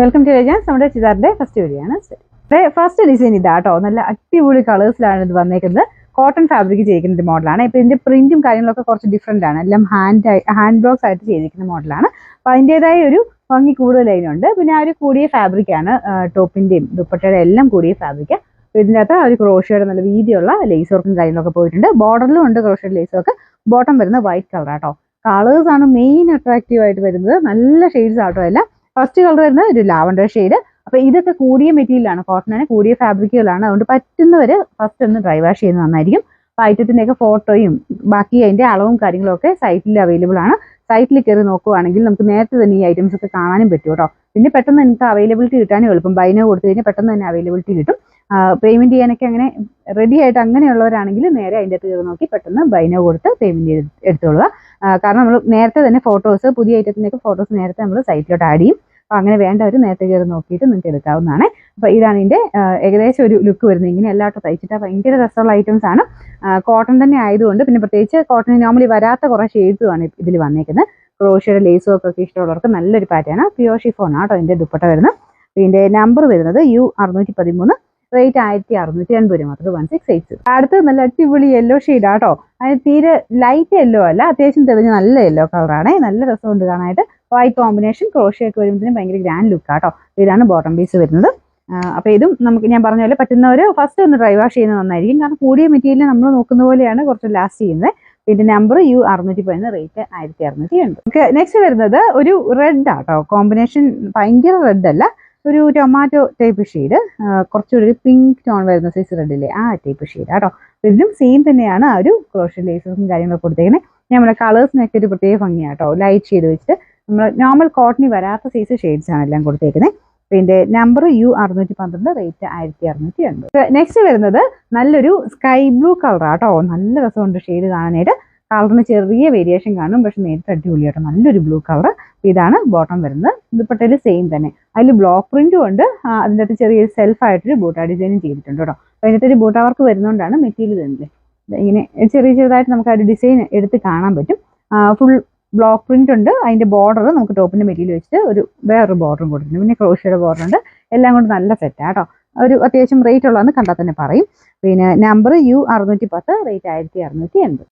Welcome to Rajans. നമ്മുടെ ചിതാറിന്റെ first video ആണ്. ഫസ്റ്റ് ഡിസൈൻ ഇതാട്ടോ, നല്ല അടിപൊളി കളേഴ്സിലാണ് ഇത് വന്നേക്കുന്നത്. കോട്ടൺ ഫാബ്രിക് ചെയ്തിരിക്കുന്ന ഒരു മോഡലാണ്. ഇപ്പൊ ഇതിന്റെ പ്രിന്റും കാര്യങ്ങളൊക്കെ കുറച്ച് ഡിഫറെന്റ് ആണ്. എല്ലാം ഹാൻഡ് ബ്ലോക്സ് ആയിട്ട് ചെയ്തിരിക്കുന്ന മോഡലാണ്. അപ്പൊ അതിൻ്റെതായ ഒരു ഭംഗി കൂടുതൽ അതിനുണ്ട്. പിന്നെ ആ ഒരു കൂടിയ ഫാബ്രിക് ആണ്, ടോപ്പിന്റെയും ദുപ്പട്ടയുടെ എല്ലാം കൂടിയ ഫാബ്രിക്. അപ്പൊ ഇതിൻ്റെ അകത്ത് ആ ഒരു ക്രോഷ്യയുടെ നല്ല വീതിയുള്ള ലേസ് വർക്കും കാര്യങ്ങളൊക്കെ പോയിട്ടുണ്ട്. ബോർഡറിലും ഉണ്ട് ക്രോഷ്യയുടെ ലേസ് വർക്ക്. ബോട്ടം വരുന്നത് വൈറ്റ് കളർ ആട്ടോ. കളേഴ്സ് ആണ് മെയിൻ അട്രാക്റ്റീവ് ആയിട്ട് വരുന്നത്. നല്ല ഷെയ്ഡ്സ് ആട്ടോ എല്ലാം. ഫസ്റ്റ് കളർ വരുന്നത് ഒരു ലാവൻഡർ ഷെയ്ഡ്. അപ്പൊ ഇതൊക്കെ കൂടിയ മെറ്റീരിയലാണ്, കോട്ടണിന് കൂടിയ ഫാബ്രിക്കുകളാണ്. അതുകൊണ്ട് പറ്റുന്നവര് ഫസ്റ്റ് ഒന്ന് ഡ്രൈ വാഷ് ചെയ്യുന്നത് നന്നായിരിക്കും. അപ്പൊ ഐറ്റത്തിൻ്റെയൊക്കെ ഫോട്ടോയും ബാക്കി അതിന്റെ അളവും കാര്യങ്ങളും ഒക്കെ സൈറ്റിൽ അവൈലബിൾ ആണ്. സൈറ്റിൽ കയറി നോക്കുവാണെങ്കിൽ നമുക്ക് നേരത്തെ തന്നെ ഈ ഐറ്റംസ് ഒക്കെ കാണാനും പറ്റും കേട്ടോ. പിന്നെ പെട്ടെന്ന് നിങ്ങൾക്ക് അവൈലബിലിറ്റി കിട്ടാനും എളുപ്പം. ബൈനോ കൊടുത്തു കഴിഞ്ഞാൽ പെട്ടെന്ന് തന്നെ അവൈലബിലിറ്റി കിട്ടും. പേയ്മെന്റ് ചെയ്യാനൊക്കെ അങ്ങനെ റെഡി ആയിട്ട് അങ്ങനെയുള്ളവരാണെങ്കിൽ നേരെ അതിൻ്റെ അകത്ത് കയറി നോക്കി പെട്ടെന്ന് ബൈനോ കൊടുത്ത് പേയ്മെന്റ് ചെയ്ത് എടുത്തോളുക. കാരണം നമ്മൾ നേരത്തെ തന്നെ ഫോട്ടോസ്, പുതിയ ഐറ്റത്തിൻ്റെയൊക്കെ ഫോട്ടോസ് നേരത്തെ നമ്മൾ സൈറ്റിലോട്ട് ആഡ് ചെയ്യും. അപ്പൊ അങ്ങനെ വേണ്ടവർ നേരത്തെ കയറി നോക്കിയിട്ട് നിങ്ങൾക്ക് എടുക്കാവുന്നതാണ്. അപ്പൊ ഇതാണ് ഇതിന്റെ ഏകദേശം ഒരു ലുക്ക് വരുന്നത്. ഇങ്ങനെ എല്ലാവരും തയ്ച്ചിട്ട് ഭയങ്കര രസമുള്ള ഐറ്റംസ് ആണ്. കോട്ടൺ തന്നെ ആയതുകൊണ്ട്, പിന്നെ പ്രത്യേകിച്ച് കോട്ടൺ നോർമലി വരാത്ത കുറെ ഷെയ്ഡ്സും ആണ് ഇതിൽ വന്നേക്കുന്നത്. ക്രോഷ്യയുടെ ലേസ് വർക്ക് ഒക്കെ ഇഷ്ടമുള്ളവർക്ക് നല്ലൊരു പാറ്റേൺ. പ്യുവർ ഷിഫോൺ ആട്ടോ ഇതിന്റെ ദുപ്പട്ട വരുന്നത്. ഇതിന്റെ നമ്പർ വരുന്നത് U613, റേറ്റ് 1680 മാത്രം, 1686. അടുത്ത് നല്ല അടിപൊളി യെല്ലോ ഷെയ്ഡ് ആട്ടോ. അതിന് തീരെ ലൈറ്റ് യെല്ലോ അല്ല, അത്യാവശ്യം തെളിഞ്ഞ നല്ല യെല്ലോ കളറാണ്. നല്ല രസമുണ്ട് കാണാനായിട്ട്. വൈറ്റ് കോമ്പിനേഷൻ ക്രോഷ്യയൊക്കെ വരുമ്പോഴത്തേനും ഭയങ്കര ഗ്രാൻഡ് ലുക്ക് ആട്ടോ. ഇതാണ് ബോട്ടം പീസ് വരുന്നത്. അപ്പൊ ഇതും നമുക്ക് ഞാൻ പറഞ്ഞ പോലെ പറ്റുന്നവർ ഫസ്റ്റ് ഒന്ന് ഡ്രൈ വാഷ് ചെയ്യുന്നത് നന്നായിരിക്കും. കാരണം കൂടിയ മെറ്റീരിയൽ നമ്മൾ നോക്കുന്ന പോലെയാണ് കുറച്ച് ലാസ്റ്റ് ചെയ്യുന്നത്. ഇതിന്റെ നമ്പർ U610, റേറ്റ് 1680. നെക്സ്റ്റ് വരുന്നത് ഒരു റെഡ് ആട്ടോ. കോമ്പിനേഷൻ ഭയങ്കര റെഡ് അല്ല, ഒരു ടൊമാറ്റോ ടൈപ്പ് ഷെയ്ഡ്, കുറച്ചൊരു പിങ്ക് ടോൺ വരുന്ന സൈസ് റെഡില്ലേ, ആ ടൈപ്പ് ഷെയ്ഡ് ആട്ടോ. ഇതിലും സെയിം തന്നെയാണ് ആ ഒരു ക്രോഷ്യൻ ലേസസും കാര്യങ്ങളൊക്കെ കൊടുത്തേക്കുന്നത്. നമ്മുടെ കളേഴ്സിനൊക്കെ ഒരു പ്രത്യേക ഭംഗിയാട്ടോ. ലൈറ്റ് ഷെയ്ഡ് വെച്ചിട്ട് നമ്മൾ നോർമൽ കോട്ടണി വരാത്ത സൈസ് ഷെയ്ഡ്സ് ആണ് എല്ലാം കൊടുത്തേക്കുന്നത്. ഇതിന്റെ നമ്പർ U612, റേറ്റ് 1680. നെക്സ്റ്റ് വരുന്നത് നല്ലൊരു സ്കൈ ബ്ലൂ കളർ ആട്ടോ. നല്ല രസമുണ്ട് ഷെയ്ഡ് കാണാനായിട്ട്. കളറിന് ചെറിയ വേരിയേഷൻ കാണും, പക്ഷെ നേരിട്ട് അടിപൊളി ആട്ടോ. നല്ലൊരു ബ്ലൂ കളർ. ഇതാണ് ബോട്ടം വരുന്നത്. ദുപ്പട്ടയിൽ സെയിം തന്നെ. അതിൽ ബ്ലോക്ക് പ്രിന്റും ഉണ്ട്. അതിൻ്റെ അകത്ത് ചെറിയൊരു സെൽഫായിട്ടൊരു ബൂട്ടാ ഡിസൈനും ചെയ്തിട്ടുണ്ട് കേട്ടോ. അതിനകത്ത് ഒരു ബൂട്ടാ വർക്ക് വരുന്നതുകൊണ്ടാണ് മെറ്റീരിയൽ തന്നെ ഇങ്ങനെ ചെറുതായിട്ട് നമുക്ക് ആ ഒരു ഡിസൈൻ എടുത്ത് കാണാൻ പറ്റും. ഫുൾ ബ്ലോക്ക് പ്രിന്റ് ഉണ്ട്. അതിന്റെ ബോർഡർ നമുക്ക് ടോപ്പിന്റെ മെറ്റീരിയൽ വെച്ചിട്ട് വേറൊരു ബോർഡറും കൊടുത്തിട്ടുണ്ട്. പിന്നെ ക്രോഷ്യയുടെ ബോർഡർ ഉണ്ട്. എല്ലാം കൊണ്ട് നല്ല സെറ്റാണ് കേട്ടോ. ഒരു അത്യാവശ്യം റേറ്റ് ഉള്ളതെന്ന് കണ്ടാൽ തന്നെ പറയും. പിന്നെ നമ്പർ U610, റേറ്റ് 1680.